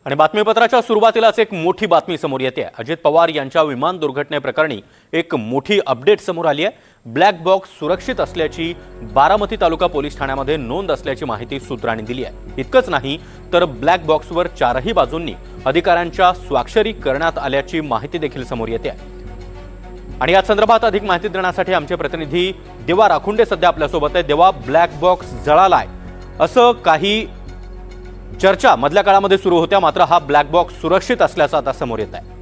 आणि बातमीपत्राच्या सुरुवातीलाच एक मोठी बातमी समोर येते। अजित पवार यांच्या विमान दुर्घटनेप्रकरणी एक मोठी अपडेट समोर आली आहे। ब्लॅक बॉक्स सुरक्षित असल्याची बारामती तालुका पोलीस ठाण्यामध्ये नोंद असल्याची माहिती सूत्रांनी दिली आहे। इतकंच नाही तर ब्लॅक बॉक्सवर चारही बाजूंनी अधिकाऱ्यांच्या स्वाक्षरी करण्यात आल्याची माहिती देखील समोर येते आहे। आणि या संदर्भात अधिक माहिती देण्यासाठी आमचे प्रतिनिधी देवा राखुंडे सध्या आपल्यासोबत आहे। देवा, ब्लॅक बॉक्स जळालाय असं काही चर्चा मधल्या काळामध्ये सुरू होत्या, मात्र हा ब्लॅक बॉक्स सुरक्षित असल्याचं आता समोर येत आहे।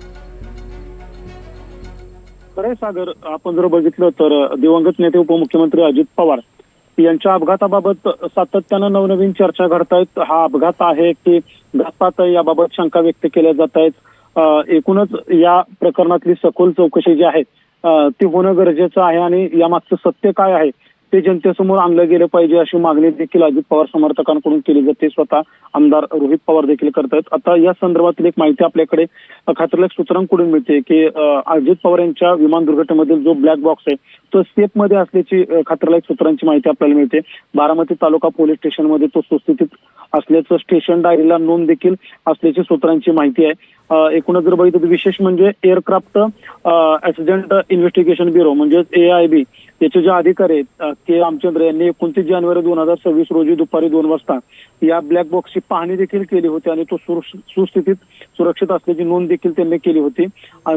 खरे सागर, आपण जर बघितलं तर दिवंगत नेते उपमुख्यमंत्री अजित पवार यांच्या अपघाताबाबत सातत्यानं नवनवीन चर्चा घडतायत। हा अपघात आहे की घातपात याबाबत शंका व्यक्त केल्या जात आहेत। एकूणच या प्रकरणातली सखोल चौकशी जी आहे ती होणं गरजेचं आहे आणि यामागचं सत्य काय आहे ते जनतेसमोर आणलं गेलं पाहिजे अशी मागणी देखील अजित पवार समर्थकांकडून केली जाते। स्वतः आमदार रोहित पवार देखील करतायत। आता या संदर्भातील एक माहिती आपल्याकडे खात्रीलायक सूत्रांकडून मिळते की अजित पवार यांच्या विमान दुर्घटनेमधील जो ब्लॅक बॉक्स आहे तो सेफ मध्ये असल्याची खात्रीलायक सूत्रांची माहिती आपल्याला मिळते। बारामती तालुका पोलीस स्टेशनमध्ये तो सुस्थितीत असल्याचं स्टेशन डायरीला नोंद देखील असल्याची सूत्रांची माहिती आहे। एकूणच जर बघितलं तर विशेष म्हणजे एअरक्राफ्ट ऍक्सिडेंट इन्व्हेस्टिगेशन ब्युरो म्हणजे AIB याचे जे अधिकारी आहेत के रामचंद्र यांनी 29 जानेवारी 2026 रोजी दुपारी 2 वाजता या ब्लॅक बॉक्सची पाहणी देखील केली होती आणि तो सुस्थितीत सुरक्षित असल्याची नोंद देखील त्यांनी केली होती।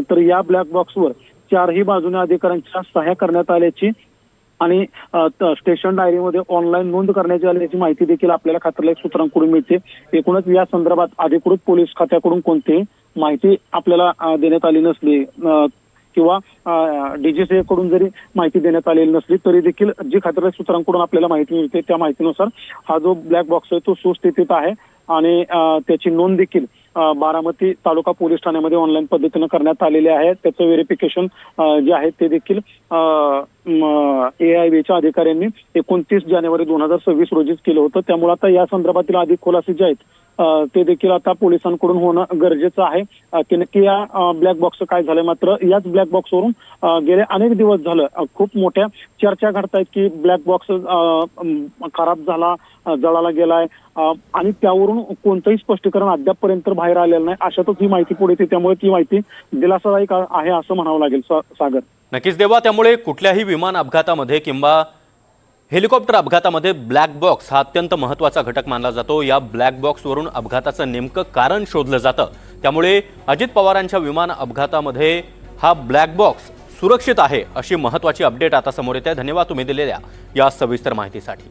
तर या ब्लॅक बॉक्सवर चारही बाजूने अधिकाऱ्यांच्या सह्या करण्यात आल्याची आणि स्टेशन डायरीमध्ये ऑनलाईन नोंद करण्याची आल्याची माहिती देखील आपल्याला खात्रीलायक सूत्रांकडून मिळते। एकूणच या संदर्भात अधिकृत पोलीस खात्याकडून कोणतीही माहिती आपल्याला देण्यात आली नसली किंवा DGCA कडून जरी माहिती देण्यात आलेली नसली तरी देखील जी खात्रीलायक सूत्रांकडून आपल्याला माहिती मिळते त्या माहितीनुसार हा जो ब्लॅक बॉक्स आहे तो सुस्थितीत आहे आणि त्याची नोंद देखील बारामती तालुका पोलीस ठाण्यामध्ये ऑनलाईन पद्धतीने करण्यात आलेले आहे। त्याचं व्हेरिफिकेशन जे आहे ते देखील AIBच्या अधिकाऱ्यांनी 29 जानेवारी 2026 रोजीच केलं होतं। त्यामुळे आता या संदर्भातील अधिक खुलासे जे आहेत ते देखील आता पोलिसांकडून होणं गरजेचं आहे की नक्की या ब्लॅक बॉक्सचं काय झालंय। मात्र याच ब्लॅक बॉक्सवरून गेले अनेक दिवस झालं खूप मोठ्या चर्चा घडतायत की ब्लॅक बॉक्स खराब झाला, जळाला गेलाय आणि त्यावरून कोणतंही स्पष्टीकरण अद्यापपर्यंत बाहेर आलेलं नाही। अशातच ही माहिती पुढे येते, त्यामुळे ती माहिती दिलासादायक आहे असं म्हणावं लागेल सागर। नक्कीच देवा, त्यामुळे कुठल्याही विमान अपघातामध्ये किंवा हेलिकॉप्टर अपघातामध्ये ब्लॅक बॉक्स हा अत्यंत महत्त्वाचा घटक मानला जातो। या ब्लॅक बॉक्सवरून अपघाताचं नेमकं कारण शोधलं जातं। त्यामुळे अजित पवारांच्या विमान अपघातामध्ये हा ब्लॅक बॉक्स सुरक्षित आहे अशी महत्त्वाची अपडेट आता समोर येते। धन्यवाद तुम्ही दिलेल्या या सविस्तर माहितीसाठी।